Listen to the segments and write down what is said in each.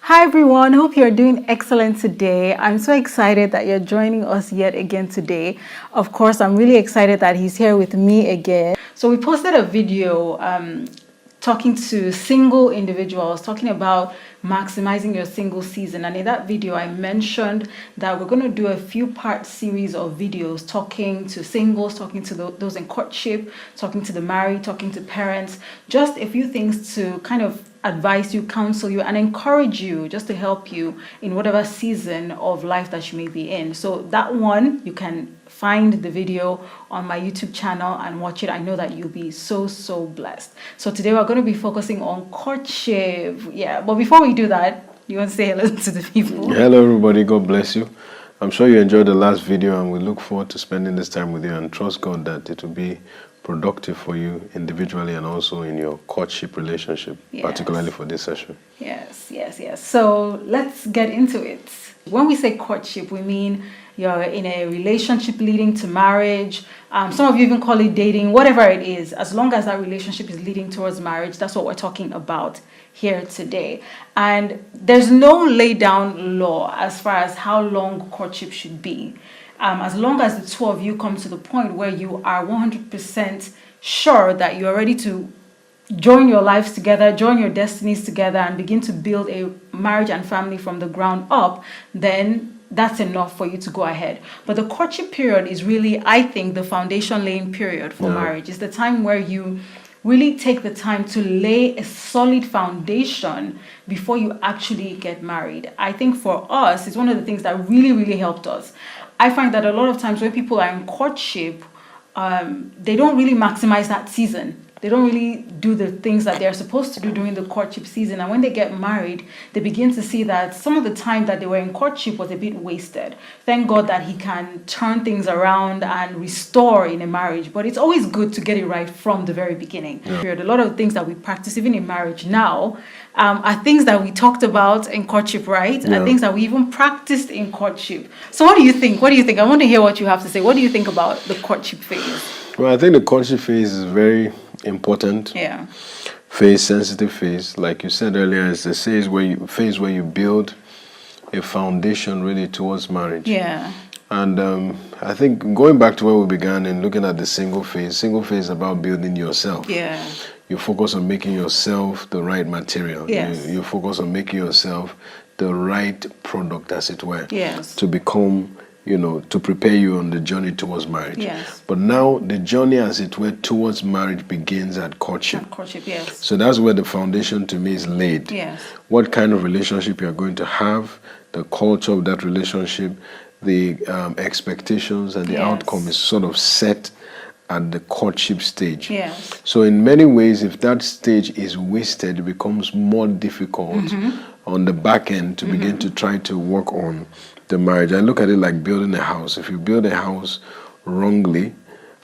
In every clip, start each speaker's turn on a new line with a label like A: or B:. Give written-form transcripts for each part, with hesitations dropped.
A: Hi everyone, hope you're doing excellent today. I'm so excited that you're joining us yet again today. Of course, I'm really excited that he's here with me again. So we posted a video talking to single individuals, talking about maximizing your single season. And in that video, I mentioned that we're going to do a few-part series of videos talking to singles, talking to those in courtship, talking to the married, talking to parents, just a few things to kind of advise you, counsel you, and encourage you, just to help you in whatever season of life that you may be in. So that one, you can find the video on my YouTube channel and watch it. I know that you'll be so blessed. So today we're going to be focusing on courtship. Yeah, but before we do that, you want to say hello to the people?
B: Hello everybody, God bless you. I'm sure you enjoyed the last video and we look forward to spending this time with you and trust God that it will be productive for you individually and also in your courtship relationship, particularly for this session.
A: Yes. So let's get into it. When we say courtship, we mean you're in a relationship leading to marriage. Some of you even call it dating, whatever it is. As long as that relationship is leading towards marriage, that's what we're talking about here today. And there's no laid down law as far as how long courtship should be. As long as the two of you come to the point where you are 100% sure that you're ready to join your lives together, join your destinies together, and begin to build a marriage and family from the ground up, then that's enough for you to go ahead. But the courtship period is really, I think, the foundation laying period for marriage. It's the time where you really take the time to lay a solid foundation before you actually get married. I think for us, it's one of the things that really helped us. I find that a lot of times when people are in courtship, they don't really maximize that season. They don't really do the things that they're supposed to do during the courtship season. And when they get married, they begin to see that some of the time that they were in courtship was a bit wasted. Thank God that he can turn things around and restore in a marriage. But it's always good to get it right from the very beginning. Yeah. A lot of things that we practice even in marriage now are things that we talked about in courtship, right? Yeah. And things that we even practiced in courtship. So what do you think? I want to hear what you have to say. What do you think about the courtship phase?
B: Well, I think the courtship phase is very important.
A: Yeah.
B: Phase, sensitive phase. Like you said earlier, it's the phase where you build a foundation really towards marriage.
A: Yeah.
B: And I think going back to where we began and looking at the single phase is about building yourself.
A: Yeah.
B: You focus on making yourself the right material.
A: Yes.
B: You focus on making yourself the right product, as it were.
A: Yes.
B: To become, to prepare you on the journey towards marriage.
A: Yes.
B: But now the journey, as it were, towards marriage begins at courtship.
A: At courtship, yes.
B: So that's where the foundation to me is laid.
A: Yes.
B: What kind of relationship you're going to have, the culture of that relationship, the expectations and the outcome is sort of set at the courtship stage.
A: Yes.
B: So in many ways, if that stage is wasted, it becomes more difficult on the back end to begin to try to work on the marriage. I look at it like building a house. If you build a house wrongly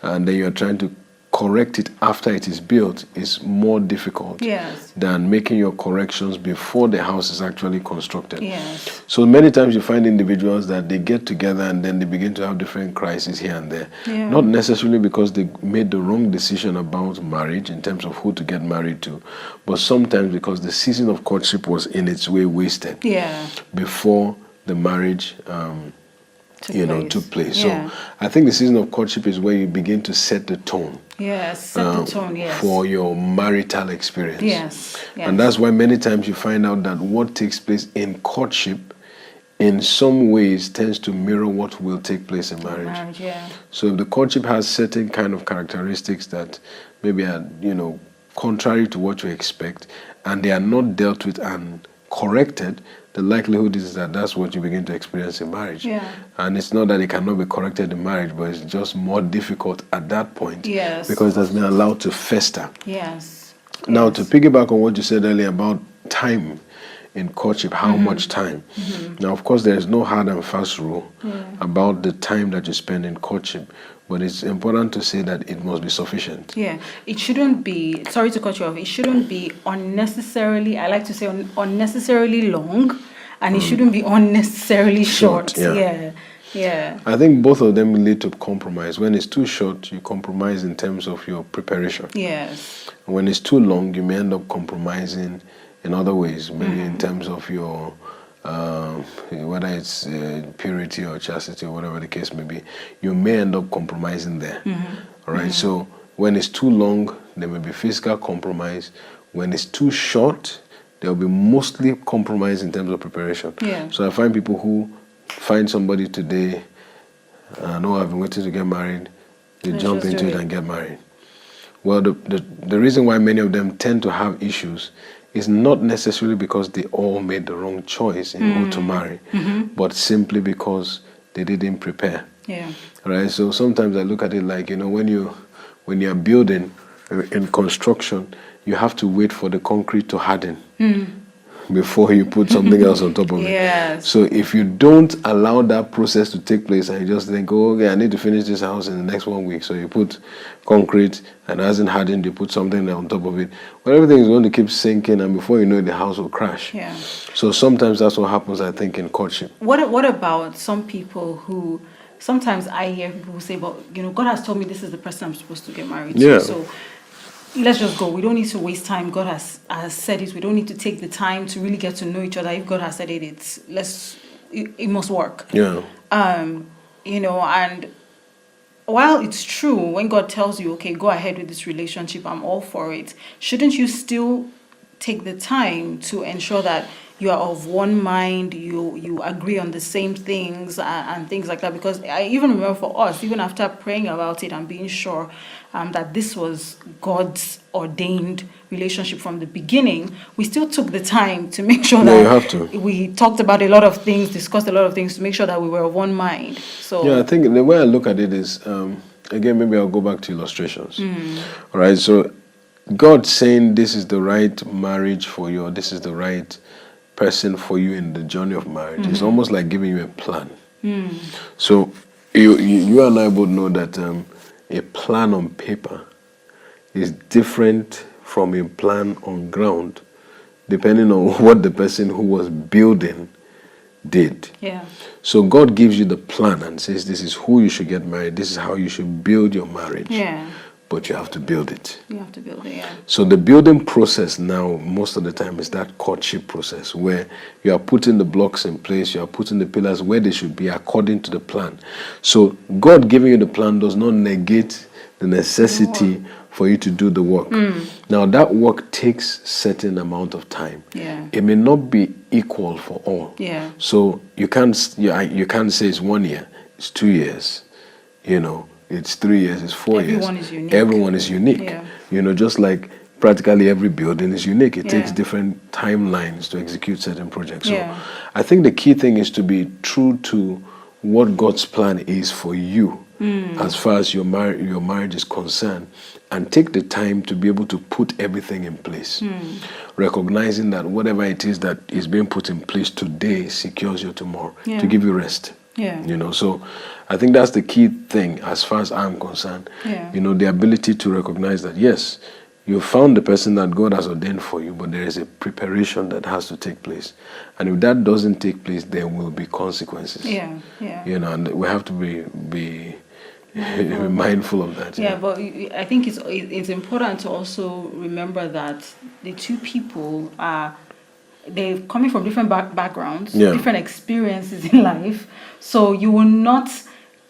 B: and then you're trying to correct it after it is built, is more difficult than making your corrections before the house is actually constructed.
A: Yes.
B: So many times you find individuals that they get together and then they begin to have different crises here and there. Yeah. Not necessarily because they made the wrong decision about marriage in terms of who to get married to, but sometimes because the season of courtship was in its way wasted before the marriage took place.
A: Yeah.
B: So I think the season of courtship is where you begin to set the tone.
A: Yes, set the tone, yes.
B: For your marital experience.
A: Yes.
B: And that's why many times you find out that what takes place in courtship in some ways tends to mirror what will take place in marriage. So if the courtship has certain kind of characteristics that maybe are, contrary to what you expect, and they are not dealt with and corrected, the likelihood is that that's what you begin to experience in marriage.
A: Yeah.
B: And it's not that it cannot be corrected in marriage, but it's just more difficult at that point.
A: Yes.
B: Because it has been allowed to fester.
A: Yes.
B: Now, to piggyback on what you said earlier about time in courtship, how much time? Now, of course, there is no hard and fast rule about the time that you spend in courtship. But it's important to say that it must be sufficient.
A: Yeah, it shouldn't be, sorry to cut you off, it shouldn't be unnecessarily, I like to say unnecessarily long, and it shouldn't be unnecessarily short. Yeah.
B: I think both of them lead to compromise. When it's too short, you compromise in terms of your preparation.
A: Yes.
B: When it's too long, you may end up compromising in other ways, maybe in terms of your whether it's purity or chastity or whatever the case may be, you may end up compromising there. All right. So when it's too long, there may be physical compromise. When it's too short, there will be mostly compromise in terms of preparation. So I find people who find somebody today, no, I've been waiting to get married, they jump into it and get married. Well, the reason why many of them tend to have issues is not necessarily because they all made the wrong choice in who to marry, but simply because they didn't prepare. Right? So sometimes I look at it like, when you're building in construction, you have to wait for the concrete to harden before you put something else on top of it. So if you don't allow that process to take place and you just think, oh, okay, I need to finish this house in the next 1 week, so you put concrete and it hasn't hardened, you put something on top of it, well, everything is going to keep sinking, and before you know it, the house will crash. So sometimes that's what happens, I think, in courtship.
A: What about some people who, sometimes I hear people who say, well, God has told me this is the person I'm supposed to get married to, so let's just go. We don't need to waste time. God has said it. We don't need to take the time to really get to know each other. If God has said it, it must work. And while it's true, when God tells you, okay, go ahead with this relationship, I'm all for it, shouldn't you still take the time to ensure that you are of one mind, you agree on the same things and things like that? Because I even remember for us, even after praying about it and being sure that this was God's ordained relationship from the beginning, we still took the time to make sure that we talked about a lot of things, discussed a lot of things to make sure that we were of one mind. So
B: I think the way I look at it is, again, maybe I'll go back to illustrations. All right, so God saying this is the right marriage for you, or this is the right person for you in the journey of marriage, is almost like giving you a plan. So you and I both know that a plan on paper is different from a plan on ground, depending on what the person who was building did. So God gives you the plan and says, this is who you should get married, this is how you should build your marriage. But you have to build it. So the building process now, most of the time, is that courtship process where you are putting the blocks in place, you are putting the pillars where they should be according to the plan. So God giving you the plan does not negate the necessity for you to do the work. Now that work takes certain amount of time. It may not be equal for all. So you can't say it's 1 year, it's 2 years, it's 3 years, it's 4 years. Everyone is unique. Just like practically every building is unique. It takes different timelines to execute certain projects. So I think the key thing is to be true to what God's plan is for you as far as your marriage is concerned, and take the time to be able to put everything in place. Recognizing that whatever it is that is being put in place today secures you tomorrow, to give you rest. So I think that's the key thing as far as I'm concerned. The ability to recognize that, yes, you found the person that God has ordained for you, but there is a preparation that has to take place. And if that doesn't take place, there will be consequences. And we have to be mindful of that.
A: But I think it's important to also remember that the two people they're coming from different backgrounds, different experiences in life. So you will not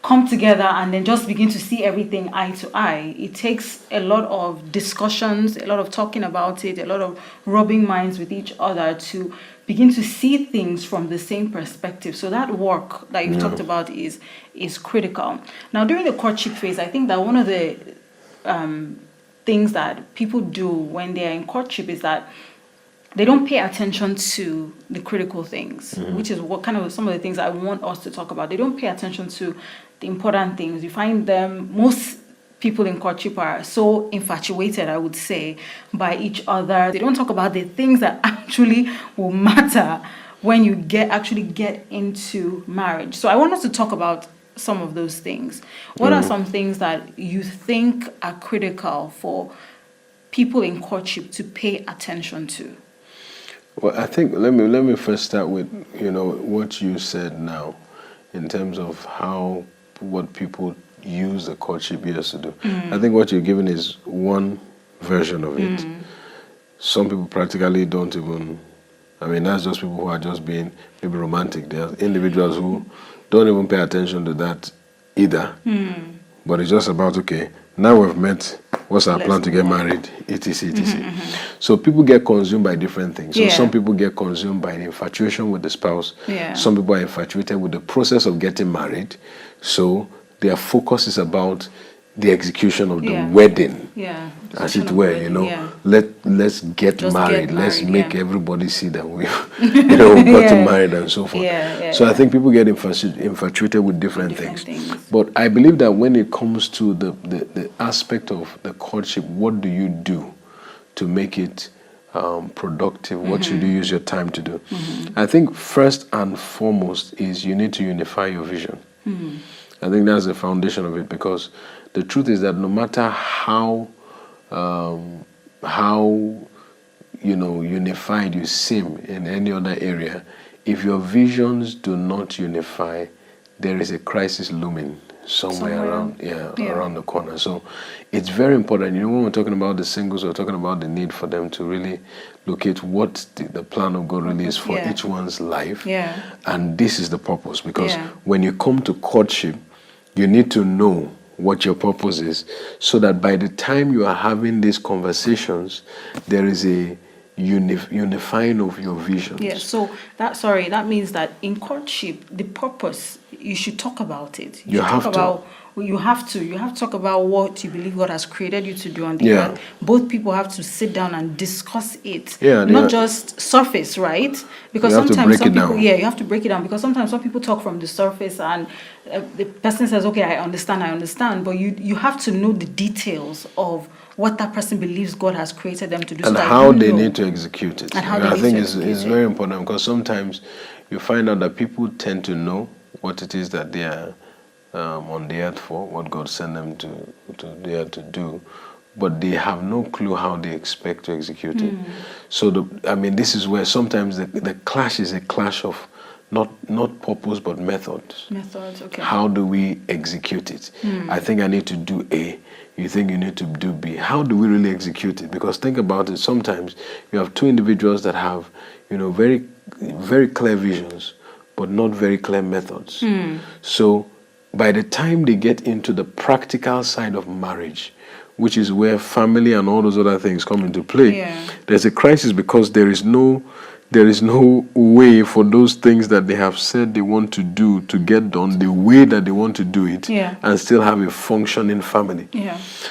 A: come together and then just begin to see everything eye to eye. It takes a lot of discussions, a lot of talking about it, a lot of rubbing minds with each other to begin to see things from the same perspective. So that work that you've talked about is critical. Now, during the courtship phase, I think that one of the things that people do when they're in courtship is that they don't pay attention to the critical things, which is what kind of some of the things I want us to talk about. They don't pay attention to the important things. You find most people in courtship are so infatuated, I would say, by each other. They don't talk about the things that actually will matter when you actually get into marriage. So I want us to talk about some of those things. What are some things that you think are critical for people in courtship to pay attention to?
B: Well, I think let me first start with what you said now, in terms of what people use the courtship years to do. I think what you're giving is one version of it. some people practically don't even, I mean, that's just people who are just being maybe romantic. There are individuals who don't even pay attention to that either. But it's just about, okay, now we've met, what's our plan to get married, etc., etc. So people get consumed by different things. So some people get consumed by the infatuation with the spouse. Some people are infatuated with the process of getting married. So their focus is about the execution of the wedding, as it were. Let's get married. Let's make everybody see that we've gotten married and so forth. So I think people get infatuated with different things. But I believe that when it comes to the aspect of the courtship, what do you do to make it productive? What should you use your time to do? I think first and foremost is you need to unify your vision. I think that's the foundation of it, because the truth is that no matter how unified you seem in any other area, if your visions do not unify, there is a crisis looming somewhere around around the corner. So it's very important. When we're talking about the singles, we're talking about the need for them to really locate what the plan of God really is for each one's life. And this is the purpose, because when you come to courtship, you need to know what your purpose is, so that by the time you are having these conversations, there is a unifying of your visions.
A: So that means that in courtship, the purpose, you should talk about it. You have to talk about what you believe God has created you to do on the earth. Both people have to sit down and discuss it, not just surface, right? Because sometimes some people, you have to break it down, because sometimes some people talk from the surface and the person says, okay, I understand, but you have to know the details of what that person believes God has created them to do,
B: and how they need to execute it. I think it's very important, because sometimes you find out that people tend to know what it is that they are on the earth for, what God sent them to the earth to do, but they have no clue how they expect to execute it. So this is where sometimes the clash is a clash of not purpose but methods.
A: Okay.
B: How do we execute it? I think I need to do A. You think you need to do B. How do we really execute it? Because think about it. Sometimes you have two individuals that have, very, very clear visions, but not very clear methods. So by the time they get into the practical side of marriage, which is where family and all those other things come into play, there's a crisis, because there is no way for those things that they have said they want to do to get done the way that they want to do it, and still have a functioning family.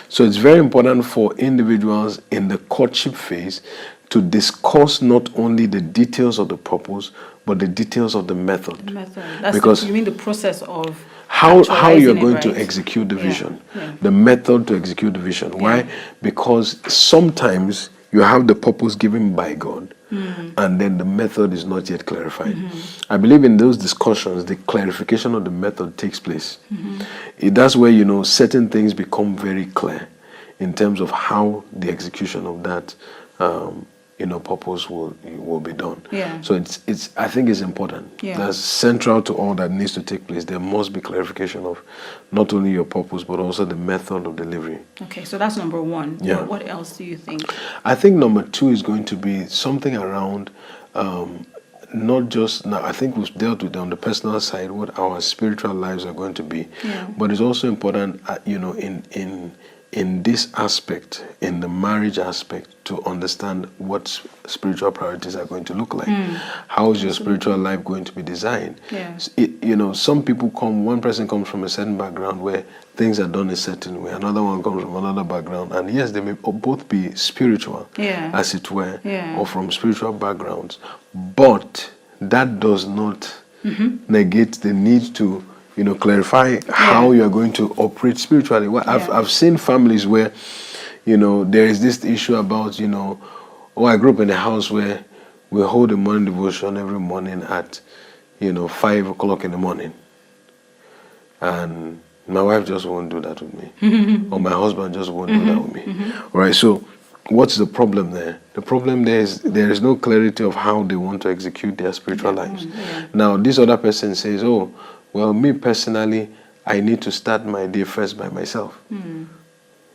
B: So it's very important for individuals in the courtship phase to discuss not only the details of the purpose, but the details of the method.
A: Because you mean the process of
B: how you're going to execute the vision, the method to execute the vision. Why? Because sometimes you have the purpose given by God, and then the method is not yet clarified. I believe in those discussions, the clarification of the method takes place. That's where, certain things become very clear in terms of how the execution of that purpose will be done. So it's I think it's important. That's central to all that needs to take place. There must be clarification of not only your purpose, but also the method of delivery.
A: Okay, so that's number one. What else do you think?
B: I think number two is going to be something around not just now. I think we've dealt with on the personal side what our spiritual lives are going to be, but it's also important, in this aspect, in the marriage aspect, to understand what spiritual priorities are going to look like. How is your spiritual life going to be designed? Some people one person comes from a certain background where things are done a certain way, another one comes from another background, and yes, they may both be spiritual, as it were, or from spiritual backgrounds, but that does not negate the need to clarify how you are going to operate spiritually. Well, I've seen families where, there is this issue about, I grew up in a house where we hold a morning devotion every morning at, 5 o'clock in the morning. And my wife just won't do that with me. Or my husband just won't do that with me. All right, so what's the problem there? The problem there is no clarity of how they want to execute their spiritual lives. Now, this other person says, well, me personally, I need to start my day first by myself.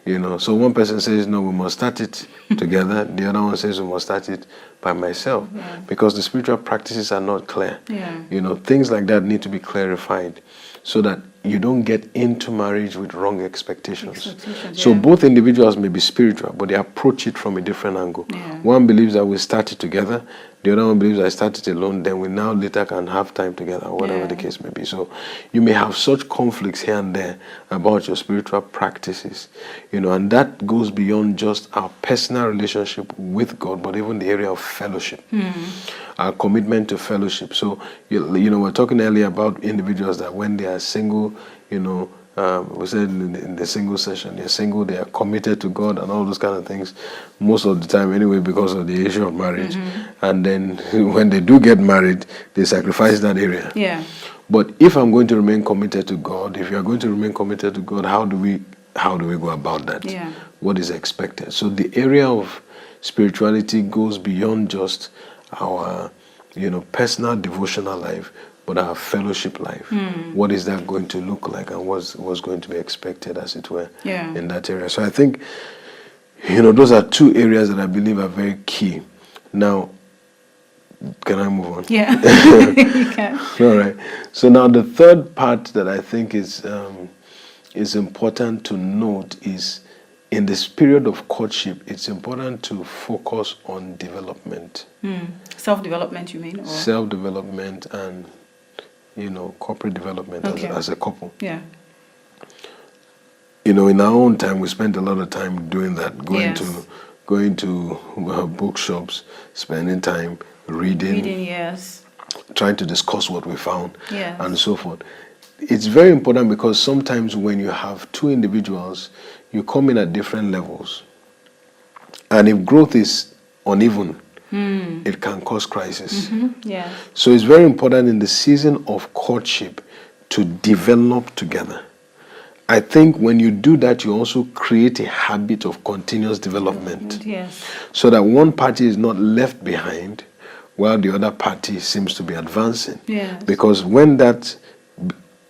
B: You know, so one person says, no, we must start it together. The other one says, we must start it by myself.
A: Yeah.
B: Because the spiritual practices are not clear.
A: Yeah.
B: You know, things like that need to be clarified so that you don't get into marriage with wrong expectations. So
A: Yeah.
B: both individuals may be spiritual, but they approach it from a different angle.
A: Yeah.
B: One believes that we start it together. The other one believes I started alone, then we now later can have time together, whatever
A: Yeah.
B: the case may be. So you may have such conflicts here and there about your spiritual practices, you know, and that goes beyond just our personal relationship with God, but even the area of fellowship, our commitment to fellowship. So, you know, we're talking earlier about individuals that when they are single, you know, we said in the single session, they're single, they are committed to God and all those kind of things most of the time anyway because of the issue of marriage. And then when they do get married, they sacrifice that area.
A: Yeah.
B: But if I'm going to remain committed to God, if you are going to remain committed to God, how do we go about that?
A: Yeah.
B: What is expected? So the area of spirituality goes beyond just our, you know, personal devotional life, but our fellowship life. What is that going to look like, and what's going to be expected, as it were, in that area? So I think, you know, those are two areas that I believe are very key. Now, can I move on?
A: Yeah. You can.
B: All right. So now the third part that I think is important to note is, in this period of courtship, it's important to focus on development.
A: Self-development, you mean? Or?
B: Self-development and, you know, corporate development as a couple.
A: Yeah.
B: You know, in our own time, we spent a lot of time doing that, going to bookshops, spending time reading,
A: yes.
B: trying to discuss what we found,
A: Yes.
B: and so forth. It's very important because sometimes when you have two individuals, you come in at different levels. And if growth is uneven, it can cause crisis.
A: Yeah.
B: So it's very important in the season of courtship to develop together. I think when you do that, you also create a habit of continuous development.
A: Yes.
B: So that one party is not left behind while the other party seems to be advancing.
A: Yes.
B: Because when that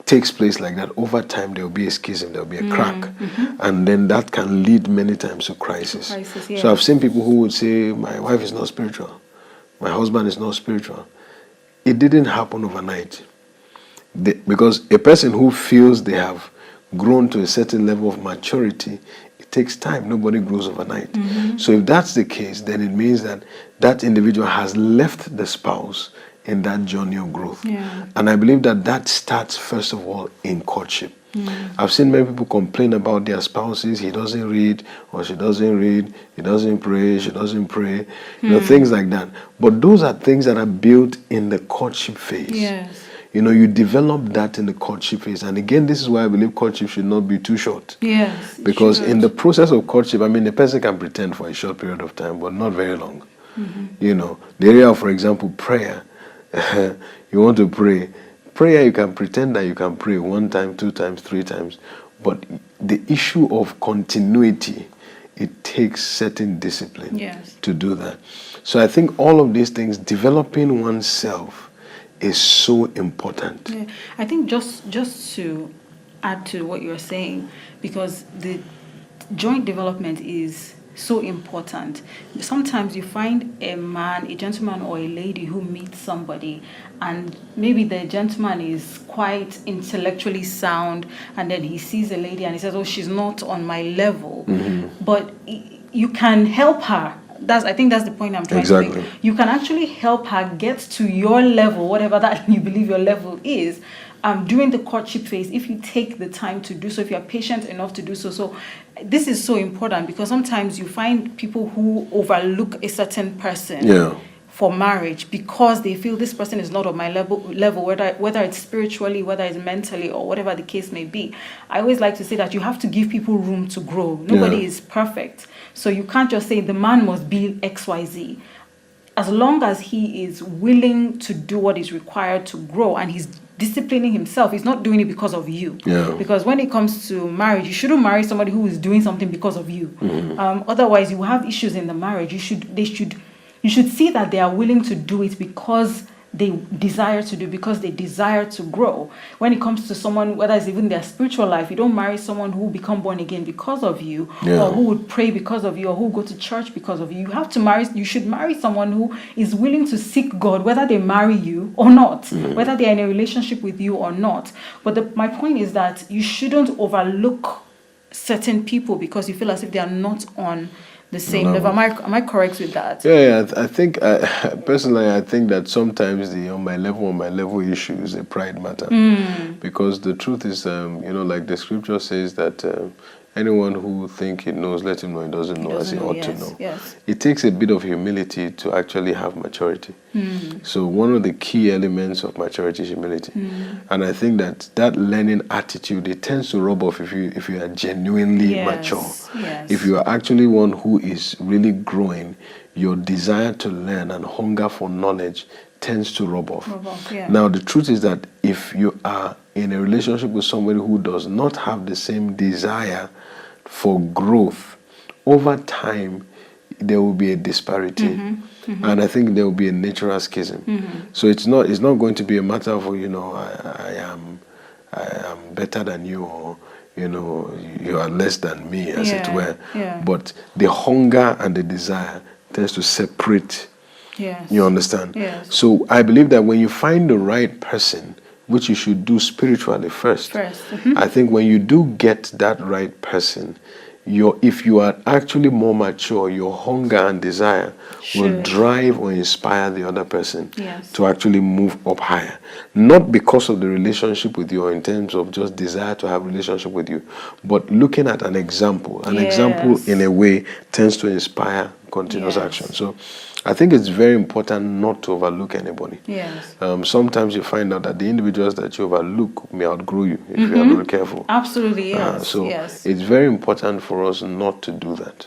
B: takes place like that, over time there will be a schism, there will be a crack, and then that can lead many times to crisis.
A: Yeah.
B: So I've seen people who would say, my wife is not spiritual, my husband is not spiritual. It didn't happen overnight. Because a person who feels they have grown to a certain level of maturity, it takes time. Nobody grows overnight. So if that's the case, then it means that that individual has left the spouse in that journey of growth.
A: Yeah.
B: And I believe that that starts, first of all, in courtship. I've seen many people complain about their spouses. He doesn't read, or she doesn't read. He doesn't pray, she doesn't pray. You know, things like that. But those are things that are built in the courtship phase.
A: Yes.
B: You know, you develop that in the courtship phase. And again, this is why I believe courtship should not be too short.
A: Yes.
B: Because in the process of courtship, I mean, a person can pretend for a short period of time, but not very long. You know, the area of, for example, prayer. You want to pray. Prayer, you can pretend that you can pray 1 time, 2 times, 3 times. But the issue of continuity, it takes certain discipline to do that. So I think all of these things, developing oneself, is so important.
A: Yeah. I think just to add to what you're saying, because the joint development is so important. Sometimes you find a man, a gentleman or a lady who meets somebody, and maybe the gentleman is quite intellectually sound, and then he sees a lady and he says, oh, she's not on my level. But you can help her. I think that's the point I'm trying to make. You can actually help her get to your level, whatever that you believe your level is, during the courtship phase, if you take the time to do so, if you're patient enough to do so. So this is so important, because sometimes you find people who overlook a certain person for marriage because they feel this person is not on my level, whether it's spiritually, whether it's mentally, or whatever the case may be. I always like to say that you have to give people room to grow. Nobody is perfect. So you can't just say the man must be XYZ. As long as he is willing to do what is required to grow and he's disciplining himself, he's not doing it because of you. Because when it comes to marriage, you shouldn't marry somebody who is doing something because of you. Otherwise, you will have issues in the marriage. You should see that they are willing to do it because they desire to do, because they desire to grow. When it comes to someone, whether it's even their spiritual life, you don't marry someone who will become born again because of you, or who would pray because of you, or who will go to church because of you. You should marry someone who is willing to seek God, whether they marry you or not, whether they're in a relationship with you or not. But my point is that you shouldn't overlook certain people because you feel as if they are not on the same level. Am I correct with that?
B: Yeah, I think personally, I think that sometimes the on my level issue is a pride matter, because the truth is, like the scripture says that anyone who think he knows, let him know he doesn't know as he ought to know.
A: Yes.
B: It takes a bit of humility to actually have maturity. So one of the key elements of maturity is humility, and I think that learning attitude, it tends to rub off if you are genuinely mature.
A: Yes.
B: If you are actually one who is really growing, your desire to learn and hunger for knowledge tends to rub off. Now the truth is that if you are in a relationship with somebody who does not have the same desire for growth, over time there will be a disparity. And I think there will be a natural schism. So it's not going to be a matter of I am better than you, or you are less than me, as it were. But the hunger and the desire tends to separate. You understand? So I believe that when you find the right person, which you should do spiritually first. I think when you do get that right person, if you are actually more mature, your hunger and desire will drive or inspire the other person to actually move up higher. Not because of the relationship with you or in terms of just desire to have a relationship with you, but looking at an example. An example in a way tends to inspire continuous action. So I think it's very important not to overlook anybody. Sometimes you find out that the individuals that you overlook may outgrow you if you are not careful.
A: Absolutely, yes.
B: So it's very important for us not to do that.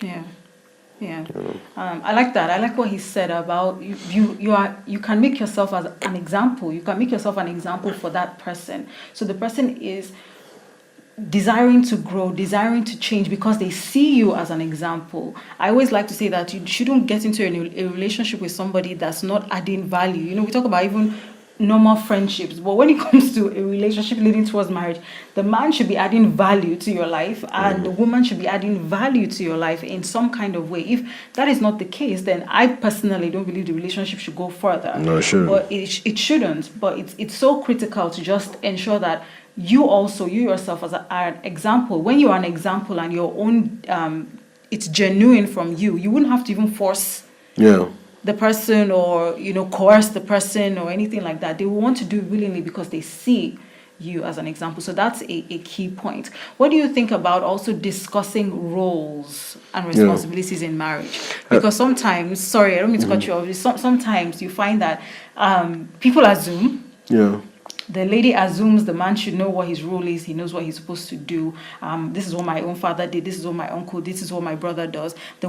A: I like that. I like what he said about you can make yourself as an example. You can make yourself an example for that person. So the person is desiring to grow, desiring to change because they see you as an example. I always like to say that you shouldn't get into a relationship with somebody that's not adding value. We talk about even normal friendships, but when it comes to a relationship leading towards marriage, the man should be adding value to your life and the woman should be adding value to your life in some kind of way. If that is not the case, then I personally don't believe the relationship should go further.
B: No, sure.
A: But it shouldn't. But it's so critical to just ensure that you yourself as an example. When you're an example and your own, it's genuine from you. You wouldn't have to even force the person or coerce the person or anything like that. They will want to do it willingly because they see you as an example. So that's a key point. What do you think about also discussing roles and responsibilities in marriage? Because sometimes, sorry, I don't mean to cut you off. Sometimes you find that people assume. The lady assumes the man should know what his role is. He knows what he's supposed to do. This is what my own father did. This is what my uncle. This is what my brother does. The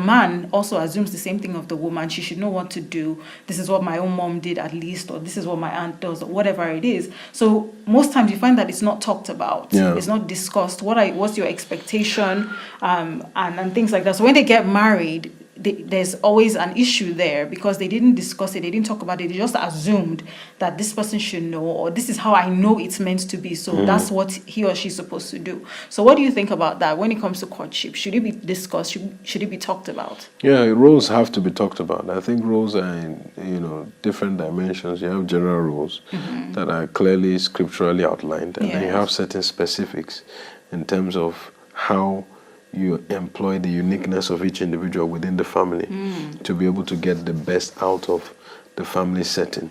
A: man also assumes the same thing of the woman. She should know what to do. This is what my own mom did at least, or this is what my aunt does, or whatever it is. So most times you find that it's not talked about. It's not discussed. What's your expectation, and things like that. So when they get married, there's always an issue there because they didn't discuss it, they didn't talk about it, they just assumed that this person should know, or this is how I know it's meant to be, so that's what he or she's supposed to do. So what do you think about that when it comes to courtship? Should it be discussed? Should it be talked about?
B: Roles have to be talked about. I think roles are in different dimensions. You have general roles that are clearly scripturally outlined, and then you have certain specifics in terms of how you employ the uniqueness of each individual within the family to be able to get the best out of the family setting.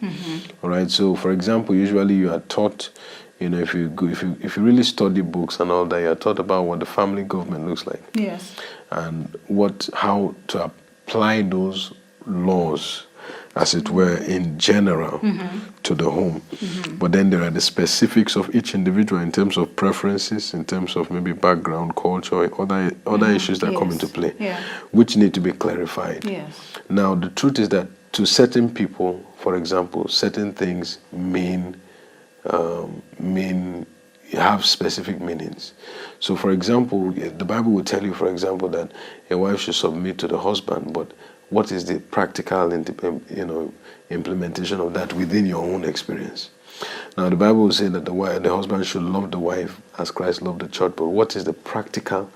B: All right. So, for example, usually you are taught, if you really study books and all that, you are taught about what the family government looks like.
A: Yes.
B: And how to apply those laws, as it were, in general to the home. But then there are the specifics of each individual in terms of preferences, in terms of maybe background, culture, other issues that come into play, which need to be clarified. Now, the truth is that to certain people, for example, certain things have specific meanings. So, for example, the Bible will tell you, for example, that a wife should submit to the husband, but what is the practical implementation of that within your own experience. Now, the Bible will say that the husband should love the wife as Christ loved the church, but what is the practical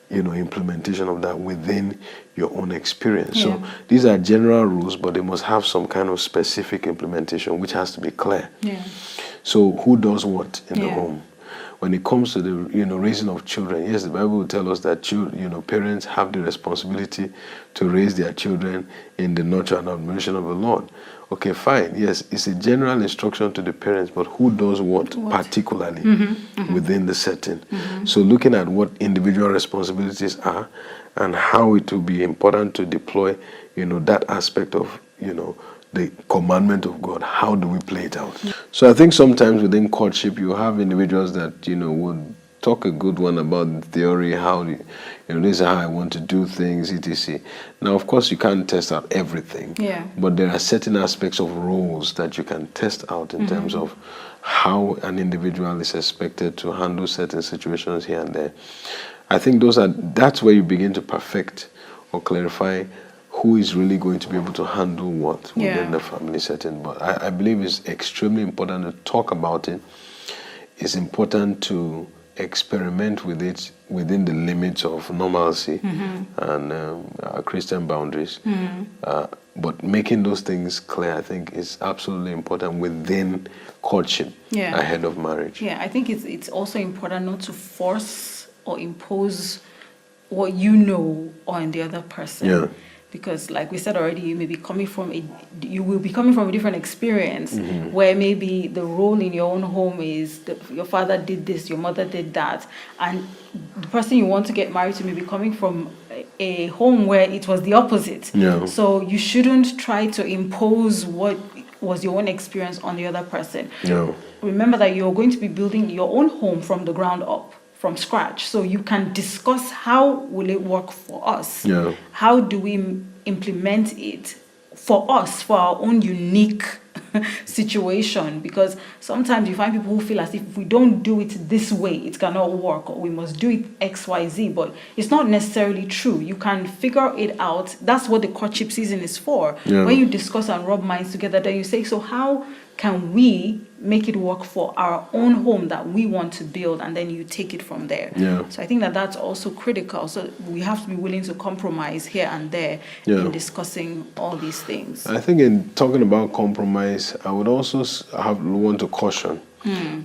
B: implementation of that within your own experience?
A: Yeah.
B: So these are general rules, but they must have some kind of specific implementation, which has to be clear.
A: Yeah.
B: So who does what in the
A: Yeah.
B: home? When it comes to the raising of children, yes, the Bible will tell us that parents have the responsibility to raise their children in the nurture and admonition of the Lord. Okay, fine. Yes, it's a general instruction to the parents, but who does what? Particularly within the setting? So looking at what individual responsibilities are and how it will be important to deploy, that aspect of, the commandment of God. How do we play it out? So I think sometimes within courtship, you have individuals that, would talk a good one about the theory, how, this is how I want to do things, etc. Now, of course, you can't test out everything.
A: Yeah.
B: But there are certain aspects of roles that you can test out in terms of how an individual is expected to handle certain situations here and there. I think that's where you begin to perfect or clarify who is really going to be able to handle what within the family setting. But I believe it's extremely important to talk about it. It's important to experiment with it within the limits of normalcy and Christian boundaries. But making those things clear, I think, is absolutely important within courtship ahead of marriage.
A: Yeah, I think it's also important not to force or impose what you know on the other person.
B: Yeah.
A: Because, like we said already, you will be coming from a different experience where maybe the role in your own home is your father did this, your mother did that, and the person you want to get married to may be coming from a home where it was the opposite.
B: Yeah.
A: So you shouldn't try to impose what was your own experience on the other person.
B: Yeah.
A: Remember that you're going to be building your own home from the ground up, from scratch. So you can discuss how will it work for us?
B: Yeah.
A: How do we implement it for us, for our own unique situation? Because sometimes you find people who feel as if we don't do it this way, it cannot work, or we must do it XYZ, but it's not necessarily true. You can figure it out. That's what the courtship season is for.
B: Yeah.
A: When you discuss and rub minds together, then you say, so how can we make it work for our own home that we want to build, and then you take it from there.
B: Yeah.
A: So I think that's also critical. So we have to be willing to compromise here and there in discussing all these things.
B: I think in talking about compromise, I would also want to caution.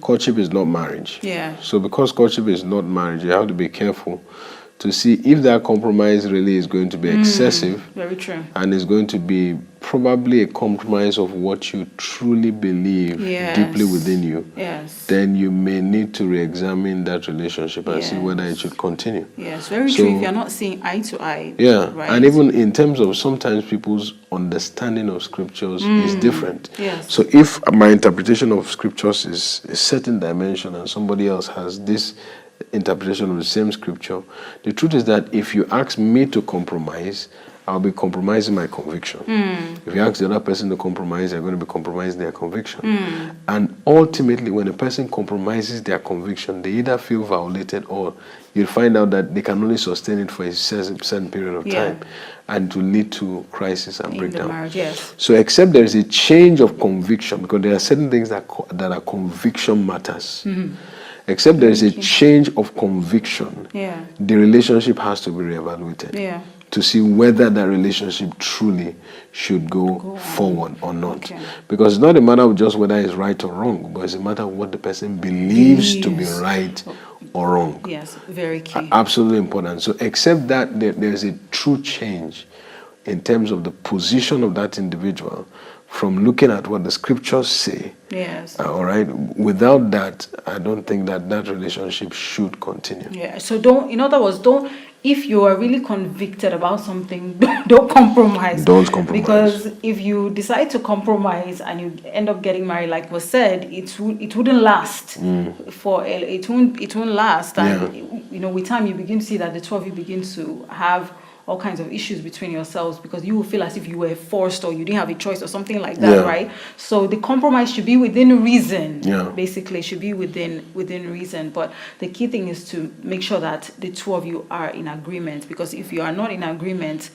B: Courtship is not marriage.
A: Yeah.
B: So because courtship is not marriage, you have to be careful to see if that compromise really is going to be excessive.
A: Very true.
B: And is going to be probably a compromise of what you truly believe deeply within you.
A: Yes.
B: Then you may need to re-examine that relationship and see whether it should continue.
A: Yes, very true. If you're not seeing eye to eye.
B: Yeah.
A: Right.
B: And even in terms of sometimes people's understanding of scriptures is different.
A: Yes.
B: So if my interpretation of scriptures is a certain dimension and somebody else has this interpretation of the same scripture, the truth is that if you ask me to compromise, I'll be compromising my conviction. If you ask the other person to compromise, they're going to be compromising their conviction. And ultimately, when a person compromises their conviction, they either feel violated or you'll find out that they can only sustain it for a certain period of time, and to lead to crisis and breakdown.
A: In the marriage, yes.
B: So except there is a change of conviction, because there are certain things that are conviction matters. Except there is a change of conviction, the relationship has to be reevaluated to see whether that relationship truly should go forward or not. Because it's not a matter of just whether it's right or wrong, but it's a matter of what the person believes to be right or wrong.
A: Yes, very key.
B: Absolutely important. So except that there's a true change in terms of the position of that individual from looking at what the scriptures say.
A: Yes.
B: All right. Without that, I don't think that relationship should continue.
A: Yeah. So in other words, if you are really convicted about something, don't compromise.
B: Don't compromise.
A: Because if you decide to compromise and you end up getting married, like was said, it wouldn't last. It won't last. And with time you begin to see that the two of you begin to have all kinds of issues between yourselves, because you will feel as if you were forced or you didn't have a choice or something like that, right? So the compromise should be within reason. Basically, should be within reason. But the key thing is to make sure that the two of you are in agreement, because if you are not in agreement,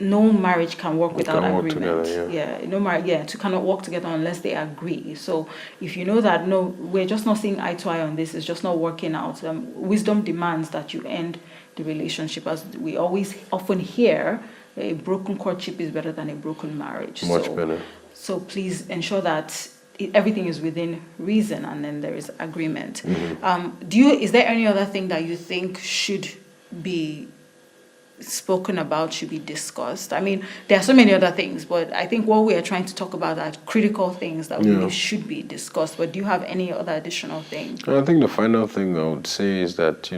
A: no marriage can work without
B: can work
A: agreement.
B: together,
A: Two cannot work together unless they agree. So if you know that no, we're just not seeing eye to eye on this, it's just not working out. Wisdom demands that you end the relationship, as we often hear. A broken courtship is better than a broken marriage.
B: Much better.
A: So please ensure that everything is within reason, and then there is agreement. Is there any other thing that you think should be spoken about, should be discussed? I mean, there are so many other things, but I think what we are trying to talk about are critical things that really should be discussed. But do you have any other additional thing?
B: I think the final thing I would say is that,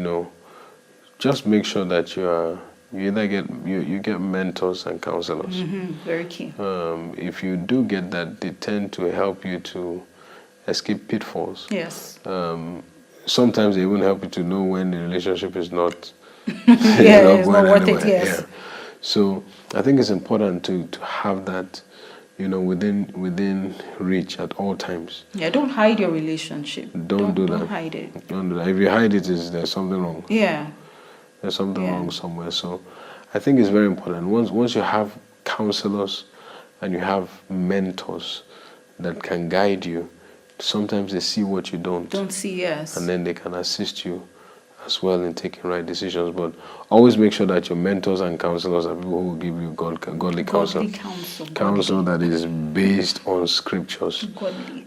B: just make sure that you either get mentors and counselors.
A: Very key.
B: If you do get that, they tend to help you to escape pitfalls.
A: Yes.
B: Sometimes they even help you to know when the relationship is not
A: it's not worth it. Yes.
B: Yeah. So I think it's important to have that, within reach at all times.
A: Yeah, don't hide your relationship.
B: Don't do that.
A: Don't hide it.
B: Don't do that. If you hide it, there's something wrong.
A: Yeah.
B: There's something wrong somewhere. So I think it's very important. Once you have counselors and you have mentors that can guide you, sometimes they see what you don't
A: see. Yes.
B: And then they can assist you as well in taking right decisions. But always make sure that your mentors and counselors are people who will give you godly counsel. Counsel that is based on scriptures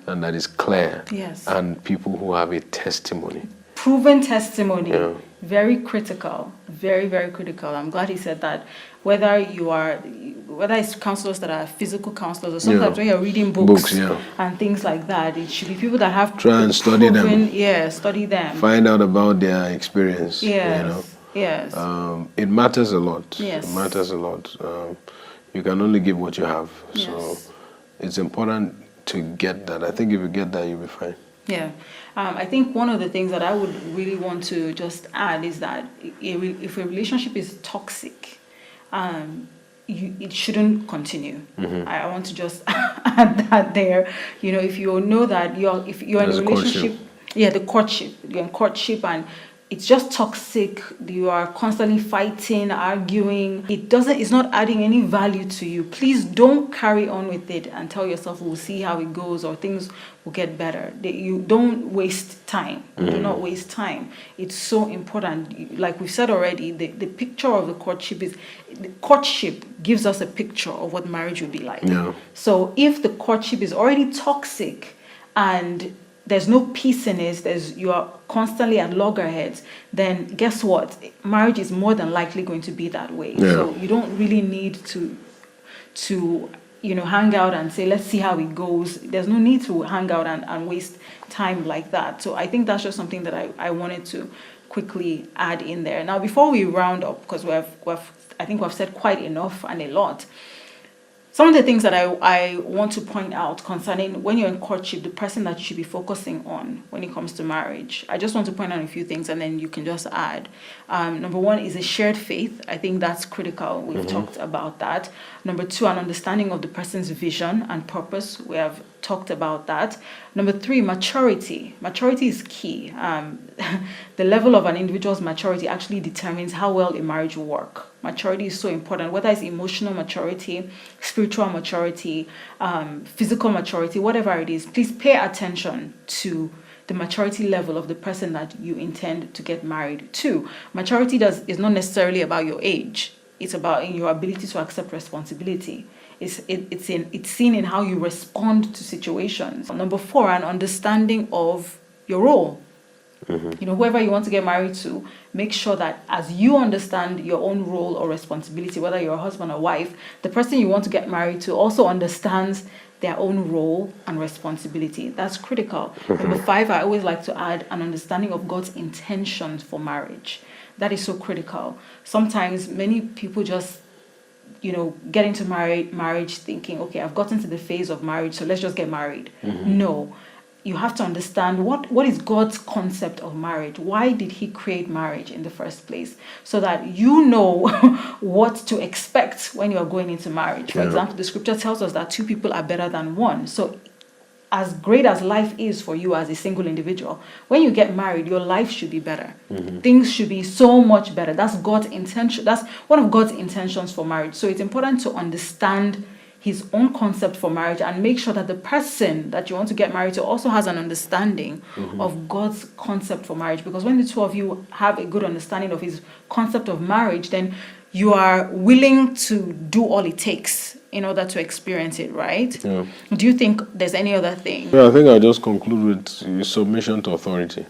B: and that is clear.
A: Yes. And
B: people who have a testimony.
A: Proven testimony. Yeah. Very critical. Very, very critical. I'm glad he said that. Whether it's counselors that are physical counselors, or sometimes when you're reading books and things like that, it should be people that have
B: try and study them.
A: Yeah, study them.
B: Find out about their experience.
A: Yes. Yes.
B: It matters a lot.
A: Yes.
B: It matters a lot. You can only give what you have. Yes. So it's important to get that. I think if you get that, you'll be fine.
A: Yeah. I think one of the things that I would really want to just add is that if a relationship is toxic, it shouldn't continue. I want to just add that there. If you know that you're in a relationship, the courtship, you're in courtship and it's just toxic, you are constantly fighting, arguing, it's not adding any value to you, please don't carry on with it and tell yourself we'll see how it goes or things will get better. You don't waste time. Do not waste time. It's so important. Like we've said already, the picture of the courtship gives us a picture of what marriage would be like.
B: Yeah.
A: So if the courtship is already toxic and there's no peace in it, you are constantly at loggerheads, then guess what? Marriage is more than likely going to be that way.
B: Yeah.
A: So you don't really need to hang out and say, let's see how it goes. There's no need to hang out and waste time like that. So I think that's just something that I wanted to quickly add in there. Now, before we round up, because I think we've said quite enough and a lot, some of the things that I want to point out concerning when you're in courtship, the person that you should be focusing on when it comes to marriage. I just want to point out a few things and then you can just add. Number one is a shared faith. I think that's critical. We've talked about that. Number two, an understanding of the person's vision and purpose. We have talked about that. Number three, maturity. Maturity is key. The level of an individual's maturity actually determines how well a marriage will work. Maturity is so important, whether it's emotional maturity, spiritual maturity, physical maturity, whatever it is. Please pay attention to the maturity level of the person that you intend to get married to. Maturity is not necessarily about your age. It's about in your ability to accept responsibility. It's seen in how you respond to situations. Number four, an understanding of your role. Whoever you want to get married to, make sure that as you understand your own role or responsibility, whether you're a husband or wife, the person you want to get married to also understands their own role and responsibility. That's critical. Number five, I always like to add an understanding of God's intentions for marriage. That is so critical. Sometimes many people just get into marriage thinking, okay, I've gotten to the phase of marriage, so let's just get married. No. You have to understand what is God's concept of marriage. Why did he create marriage in the first place? So that you know what to expect when you are going into marriage. For example, the scripture tells us that two people are better than one. So as great as life is for you as a single individual, when you get married, your life should be better. Things should be so much better. That's God's intention. That's one of God's intentions for marriage. So it's important to understand his own concept for marriage and make sure that the person that you want to get married to also has an understanding of God's concept for marriage. Because when the two of you have a good understanding of his concept of marriage, then you are willing to do all it takes in order to experience it, right?
B: Yeah.
A: Do you think there's any other thing?
B: Yeah, I think I'll just conclude with submission to authority.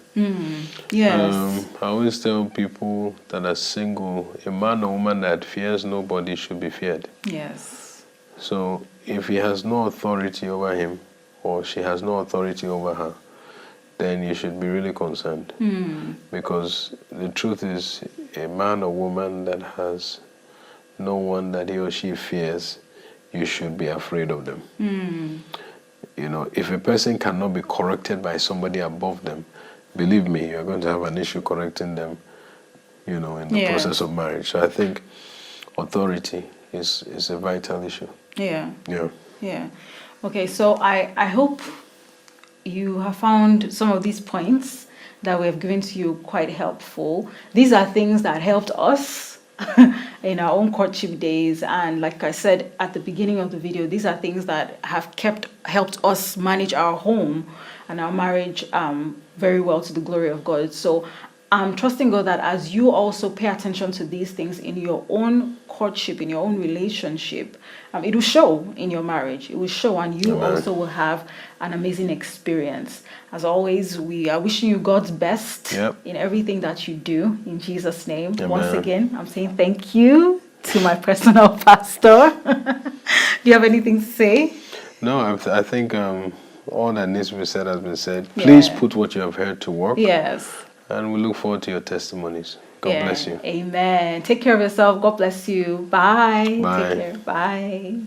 A: Yes.
B: I always tell people that are single, a man or woman that fears nobody should be feared.
A: Yes.
B: So if he has no authority over him or she has no authority over her, then you should be really concerned. Because the truth is, a man or woman that has no one that he or she fears, you should be afraid of them. You know, if a person cannot be corrected by somebody above them, believe me, you're going to have an issue correcting them, you know, in the process of marriage. So I think authority is a vital issue.
A: Yeah.
B: Yeah.
A: Yeah. Okay, so I hope you have found some of these points that we have given to you quite helpful. These are things that helped us in our own courtship days, and like I said at the beginning of the video, these are things that have helped us manage our home and our marriage very well to the glory of God. So I'm trusting God that as you also pay attention to these things in your own courtship, in your own relationship, it will show in your marriage. It will show, and you also will have an amazing experience. As always, we are wishing you God's best in everything that you do. In Jesus' name.
B: Amen.
A: Once again, I'm saying thank you to my personal pastor. Do you have anything to say?
B: No, I think all that needs to be said has been said. Please put what you have heard to work.
A: Yes.
B: And we look forward to your testimonies. God bless you.
A: Amen. Take care of yourself. God bless you. Bye.
B: Bye.
A: Take care. Bye.